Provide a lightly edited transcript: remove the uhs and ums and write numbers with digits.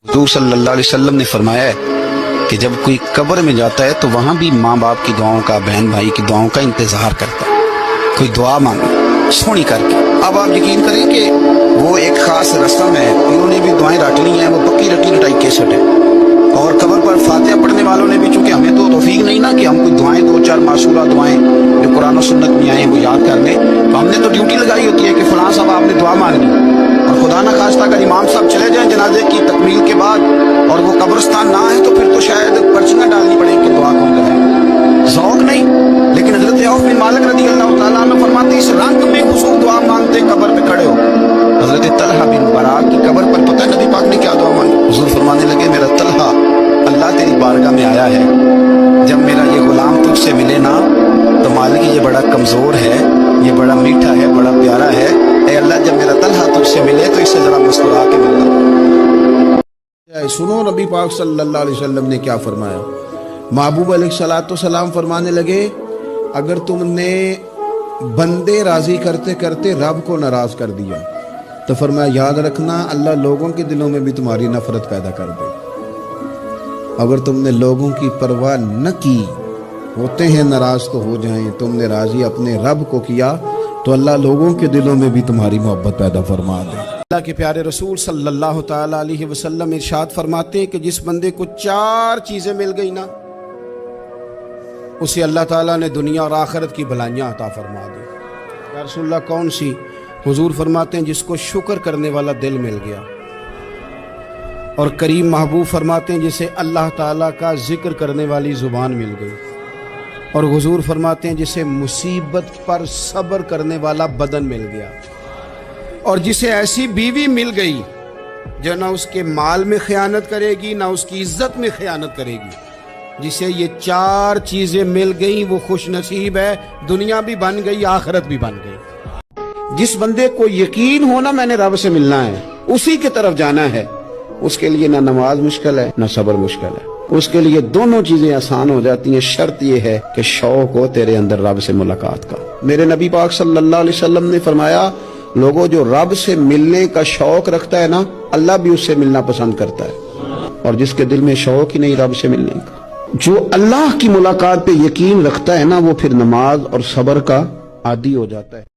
حضور صلی اللہ علیہ وسلم نے فرمایا ہے کہ جب کوئی قبر میں جاتا ہے تو وہاں بھی ماں باپ کی دعاؤں کا، بہن بھائی کی دعاؤں کا انتظار کرتا ہے، کوئی دعا مانگے سونی کر کے۔ اب آپ یقین کریں کہ وہ ایک خاص رسم ہے، انہوں نے بھی دعائیں رٹ لی ہیں، وہ پکی رٹی رٹائی کیسٹ ہے، اور قبر پر فاتحہ پڑھنے والوں نے بھی، چونکہ ہمیں تو توفیق نہیں نا کہ ہم کوئی دعائیں دو چار معصورہ دعائیں جو قرآن و سنت میں آئے ہیں وہ یاد کر لیں، تو ہم نے تو ڈیوٹی لگائی ہوتی ہے کہ فلاں صاحب آپ نے دعا مانگنی، اور خدا نہ خواستہ اگر امام صاحب چلے جائیں جنازے کی تکمیل کے بعد اور وہ قبرستان نہ ہے تو پھر تو شاید پرچیاں ڈالنی پڑیں کہ دعا کون کرے، ذوق نہیں۔ لیکن حضرت عوف بن مالک رضی اللہ تعالیٰ عنہ فرماتے اس رنگ میں حضور دعا مانگتے قبر پہ کھڑے ہو۔ حضرت طلحہ بن برا کی قبر پر پتہ ہے نبی پاک نے کیا دعا مانگی؟ حضور فرمانے لگے میرا طلحہ اللہ تیری بارگاہ میں آیا ہے، جب میرا یہ غلام تجھ سے ملے نا تو مالک یہ بڑا کمزور ہے، یہ بڑا میٹھا ہے، بڑا پیارا ہے، اے اللہ جب میرا طلحہ تجھ سے ملے تو اس سے ذرا مسکرا کے ملنا۔ سنو نبی پاک صلی اللہ علیہ وسلم نے کیا فرمایا۔ محبوب علیہ الصلوۃ والسلام فرمانے لگے اگر تم نے بندے راضی کرتے کرتے رب کو ناراض کر دیا تو فرمایا یاد رکھنا اللہ لوگوں کے دلوں میں بھی تمہاری نفرت پیدا کر دے۔ اگر تم نے لوگوں کی پرواہ نہ کی، ہوتے ہیں ناراض تو ہو جائیں، تم نے راضی اپنے رب کو کیا تو اللہ لوگوں کے دلوں میں بھی تمہاری محبت پیدا فرما دے۔ اللہ کے پیارے رسول صلی اللہ تعالی علیہ وسلم ارشاد فرماتے ہیں کہ جس بندے کو 4 چیزیں مل گئی نا اسے اللہ تعالیٰ نے دنیا اور آخرت کی بھلائیاں عطا فرما دی۔ یا رسول اللہ کون سی؟ حضور فرماتے ہیں جس کو شکر کرنے والا دل مل گیا، اور کریم محبوب فرماتے ہیں جسے اللہ تعالیٰ کا ذکر کرنے والی زبان مل گئی، اور حضور فرماتے ہیں جسے مصیبت پر صبر کرنے والا بدن مل گیا، اور جسے ایسی بیوی مل گئی جو نہ اس کے مال میں خیانت کرے گی نہ اس کی عزت میں خیانت کرے گی۔ جسے یہ 4 چیزیں مل گئیں وہ خوش نصیب ہے، دنیا بھی بن گئی آخرت بھی بن گئی۔ جس بندے کو یقین ہونا میں نے رب سے ملنا ہے، اسی کی طرف جانا ہے، اس کے لیے نہ نماز مشکل ہے نہ صبر مشکل ہے، اس کے لیے دونوں چیزیں آسان ہو جاتی ہیں، شرط یہ ہے کہ شوق ہو تیرے اندر رب سے ملاقات کا۔ میرے نبی پاک صلی اللہ علیہ وسلم نے فرمایا لوگوں جو رب سے ملنے کا شوق رکھتا ہے نا اللہ بھی اس سے ملنا پسند کرتا ہے، اور جس کے دل میں شوق ہی نہیں رب سے ملنے کا، جو اللہ کی ملاقات پہ یقین رکھتا ہے نا وہ پھر نماز اور صبر کا عادی ہو جاتا ہے۔